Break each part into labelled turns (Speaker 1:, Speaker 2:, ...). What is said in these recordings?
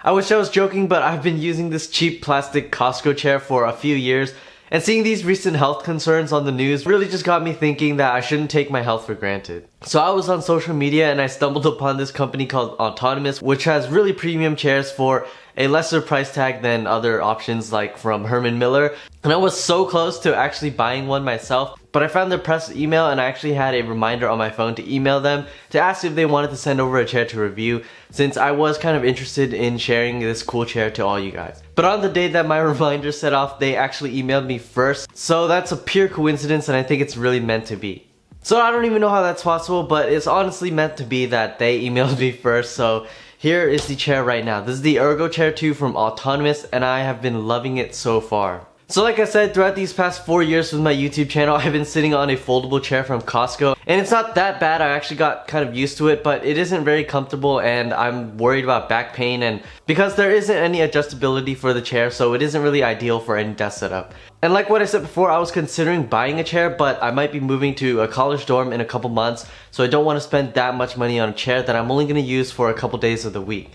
Speaker 1: I wish I was joking, but I've been using this cheap plastic Costco chair for a few years, and seeing these recent health concerns on the news really just got me thinking that I shouldn't take my health for granted. So I was on social media and I stumbled upon this company called Autonomous, which has really premium chairs for a lesser price tag than other options like from Herman Miller. And I was so close to actually buying one myself, but I found their press email and I actually had a reminder on my phone to email them to ask if they wanted to send over a chair to review, since I was kind of interested in sharing this cool chair to all you guys. But on the day that my reminder set off, they actually emailed me first, so that's a pure coincidence and I think it's really meant to be. So I don't even know how that's possible, but it's honestly meant to be that they emailed me first. So here is the chair right now. This is the ErgoChair 2 from Autonomous, and I have been loving it so far. So like I said, throughout these past 4 years with my YouTube channel, I've been sitting on a foldable chair from Costco. And it's not that bad, I actually got kind of used to it, but it isn't very comfortable and I'm worried about back pain, and because there isn't any adjustability for the chair, so it isn't really ideal for any desk setup. And like what I said before, I was considering buying a chair, but I might be moving to a college dorm in a couple months, so I don't want to spend that much money on a chair that I'm only going to use for a couple days of the week.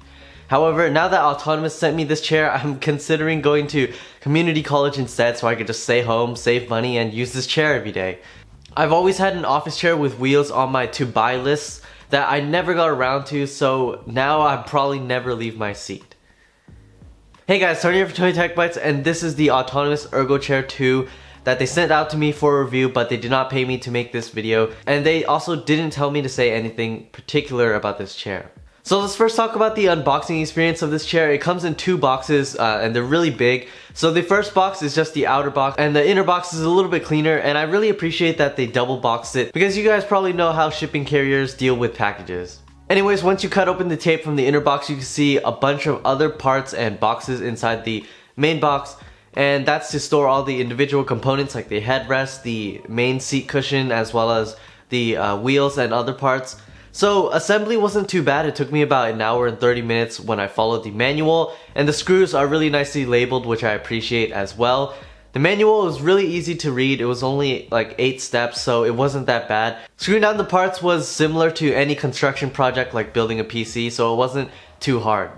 Speaker 1: However, now that Autonomous sent me this chair, I'm considering going to community college instead so I could just stay home, save money, and use this chair every day. I've always had an office chair with wheels on my to buy list that I never got around to, so now I'll probably never leave my seat. Hey guys, Tony here for TonyTechBytes, and this is the Autonomous ErgoChair 2 that they sent out to me for a review, but they did not pay me to make this video, and they also didn't tell me to say anything particular about this chair. So let's first talk about the unboxing experience of this chair. It comes in two boxes and they're really big. So the first box is just the outer box and the inner box is a little bit cleaner, and I really appreciate that they double boxed it because you guys probably know how shipping carriers deal with packages. Anyways, once you cut open the tape from the inner box, you can see a bunch of other parts and boxes inside the main box, and that's to store all the individual components like the headrest, the main seat cushion, as well as the wheels and other parts. So assembly wasn't too bad. It took me about an hour and 30 minutes when I followed the manual, and the screws are really nicely labeled, which I appreciate as well. The manual was really easy to read. It was only like 8 steps, so it wasn't that bad. Screwing down the parts was similar to any construction project like building a PC, so it wasn't too hard.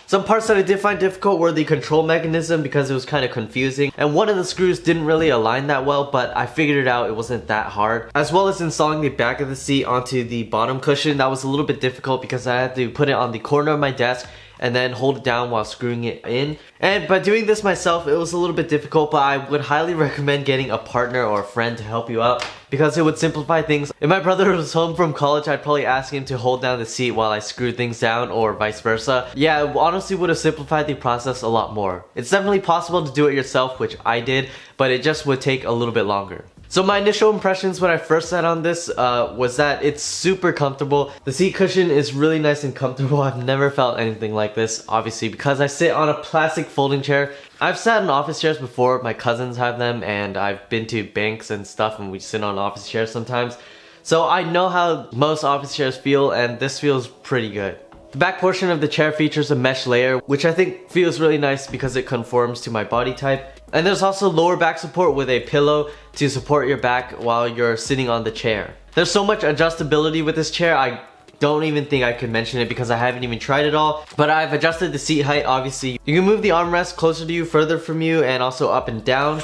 Speaker 1: Some parts that I did find difficult were the control mechanism because it was kind of confusing, and one of the screws didn't really align that well, but I figured it out. It wasn't that hard. As well as installing the back of the seat onto the bottom cushion. That was a little bit difficult because I had to put it on the corner of my desk and then hold it down while screwing it in. And by doing this myself, it was a little bit difficult, but I would highly recommend getting a partner or a friend to help you out because it would simplify things. If my brother was home from college, I'd probably ask him to hold down the seat while I screwed things down, or vice versa. Yeah, it honestly would have simplified the process a lot more. It's definitely possible to do it yourself, which I did, but it just would take a little bit longer. So my initial impressions when I first sat on this was that it's super comfortable. The seat cushion is really nice and comfortable. I've never felt anything like this, obviously, because I sit on a plastic folding chair. I've sat in office chairs before. My cousins have them, and I've been to banks and stuff and we sit on office chairs sometimes. So I know how most office chairs feel, and this feels pretty good. The back portion of the chair features a mesh layer, which I think feels really nice because it conforms to my body type. And there's also lower back support with a pillow to support your back while you're sitting on the chair. There's so much adjustability with this chair, I don't even think I could mention it because I haven't even tried it all. But I've adjusted the seat height, obviously. You can move the armrest closer to you, further from you, and also up and down.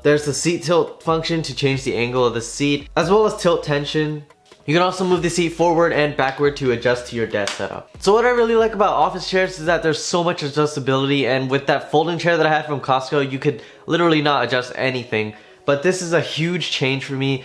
Speaker 1: There's the seat tilt function to change the angle of the seat, as well as tilt tension. You can also move the seat forward and backward to adjust to your desk setup. So what I really like about office chairs is that there's so much adjustability, and with that folding chair that I had from Costco, you could literally not adjust anything. But this is a huge change for me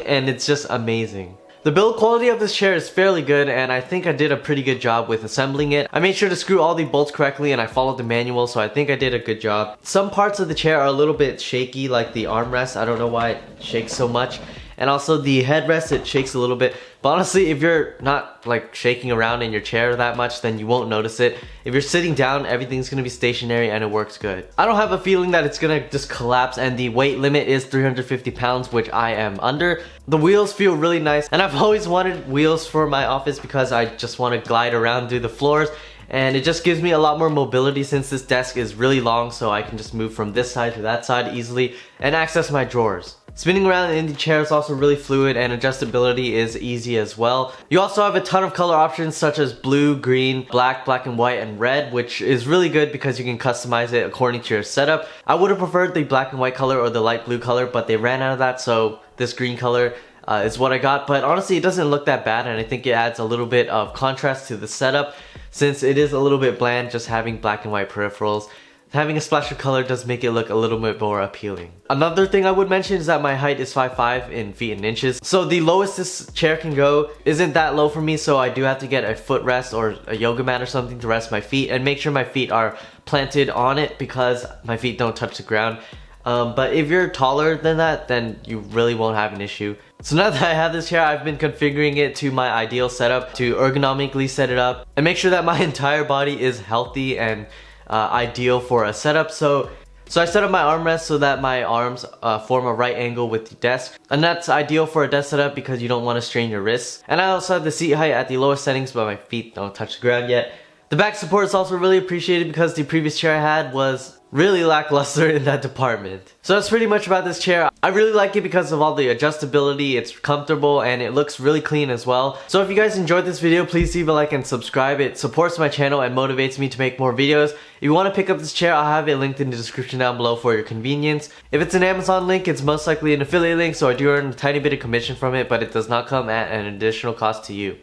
Speaker 1: and it's just amazing. The build quality of this chair is fairly good, and I think I did a pretty good job with assembling it. I made sure to screw all the bolts correctly and I followed the manual, so I think I did a good job. Some parts of the chair are a little bit shaky, like the armrest. I don't know why it shakes so much. And also the headrest, it shakes a little bit. But honestly, if you're not like shaking around in your chair that much, then you won't notice it. If you're sitting down, everything's gonna be stationary and it works good. I don't have a feeling that it's gonna just collapse, and the weight limit is 350 pounds, which I am under. The wheels feel really nice, and I've always wanted wheels for my office because I just want to glide around through the floors. And it just gives me a lot more mobility since this desk is really long, so I can just move from this side to that side easily and access my drawers. Spinning around in the chair is also really fluid and adjustability is easy as well. You also have a ton of color options such as blue, green, black, black and white, and red, which is really good because you can customize it according to your setup. I would have preferred the black and white color or the light blue color, but they ran out of that, so this green color is what I got. But honestly, it doesn't look that bad, and I think it adds a little bit of contrast to the setup since it is a little bit bland just having black and white peripherals. Having a splash of color does make it look a little bit more appealing. Another thing I would mention is that my height is 5'5" in feet and inches. So the lowest this chair can go isn't that low for me, so I do have to get a footrest or a yoga mat or something to rest my feet and make sure my feet are planted on it because my feet don't touch the ground. But if you're taller than that, then you really won't have an issue. So now that I have this chair, I've been configuring it to my ideal setup to ergonomically set it up and make sure that my entire body is healthy and ideal for a setup. So I set up my armrest so that my arms form a right angle with the desk, and that's ideal for a desk setup because you don't want to strain your wrists. And I also have the seat height at the lowest settings, but my feet don't touch the ground yet. The back support is also really appreciated because the previous chair I had was really lackluster in that department. So that's pretty much about this chair. I really like it because of all the adjustability, it's comfortable, and it looks really clean as well. So if you guys enjoyed this video, please leave a like and subscribe. It supports my channel and motivates me to make more videos. If you want to pick up this chair, I'll have it linked in the description down below for your convenience. If it's an Amazon link, it's most likely an affiliate link, so I do earn a tiny bit of commission from it, but it does not come at an additional cost to you.